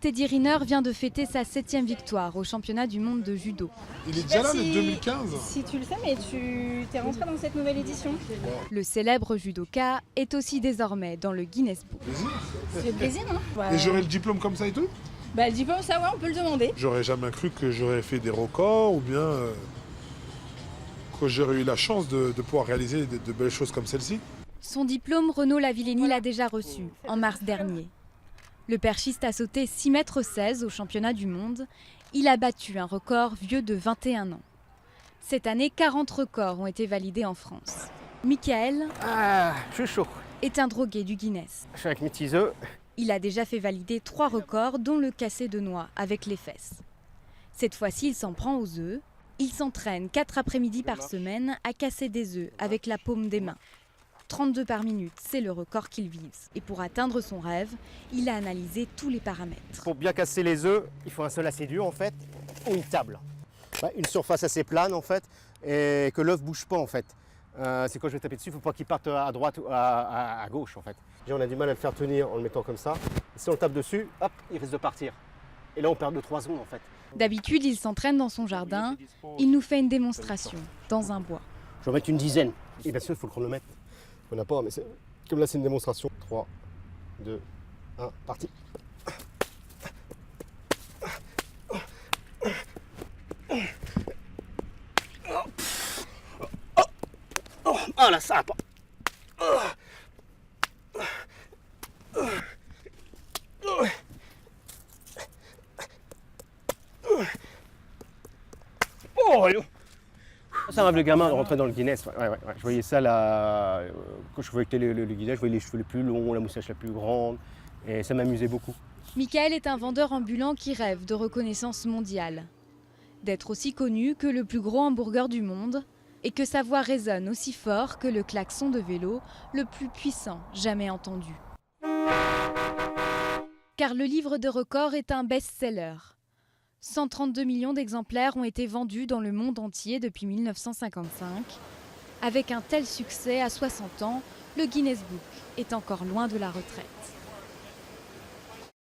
Teddy Riner vient de fêter sa 7e victoire au championnat du monde de judo. Il est déjà là, le 2015. Si tu le sais, mais tu t'es rentré dans cette nouvelle édition. Le célèbre judoka est aussi désormais dans le Guinness Book. C'est le plaisir, hein. Et j'aurai le diplôme comme ça et tout? Bah, le diplôme, ça, ouais, on peut le demander. J'aurais jamais cru que j'aurais fait des records ou bien que j'aurais eu la chance de pouvoir réaliser de belles choses comme celle-ci. Son diplôme, Renaud Lavillenie l'a déjà reçu en mars dernier. Le perchiste a sauté 6,16 m au championnat du monde. Il a battu un record vieux de 21 ans. Cette année, 40 records ont été validés en France. Michael je suis chaud. est un drogué du Guinness. Je suis avec mes tiseux. Il a déjà fait valider 3 records, dont le cassé de noix avec les fesses. Cette fois-ci, il s'en prend aux œufs. Il s'entraîne 4 après-midi par semaine à casser des œufs avec la paume des mains. 32 par minute, c'est le record qu'il vise. Et pour atteindre son rêve, il a analysé tous les paramètres. Pour bien casser les œufs, il faut un sol assez dur en fait, ou une table. Une surface assez plane en fait, et que l'œuf ne bouge pas en fait. C'est quand je vais taper dessus, il ne faut pas qu'il parte à droite ou à gauche en fait. On a du mal à le faire tenir en le mettant comme ça. Si on le tape dessus, hop, il risque de partir. Et là on perd 2-3 secondes en fait. D'habitude, il s'entraîne dans son jardin. Il nous fait une démonstration dans un bois. Je vais en mettre une dizaine. Et bien sûr, il faut le chronomètre. On n'a pas, mais comme là c'est une démonstration. 3, 2, 1, parti. Oh là, ça va pas. Oh, ça rêve le gamin de rentrer dans le Guinness. Ouais. Je voyais ça là, quand je voyais le Guinness, je voyais les cheveux les plus longs, la moustache la plus grande, et ça m'amusait beaucoup. Michael est un vendeur ambulant qui rêve de reconnaissance mondiale. D'être aussi connu que le plus gros hamburger du monde et que sa voix résonne aussi fort que le klaxon de vélo le plus puissant jamais entendu. Car le livre de records est un best-seller. 132 millions d'exemplaires ont été vendus dans le monde entier depuis 1955. Avec un tel succès à 60 ans, le Guinness Book est encore loin de la retraite.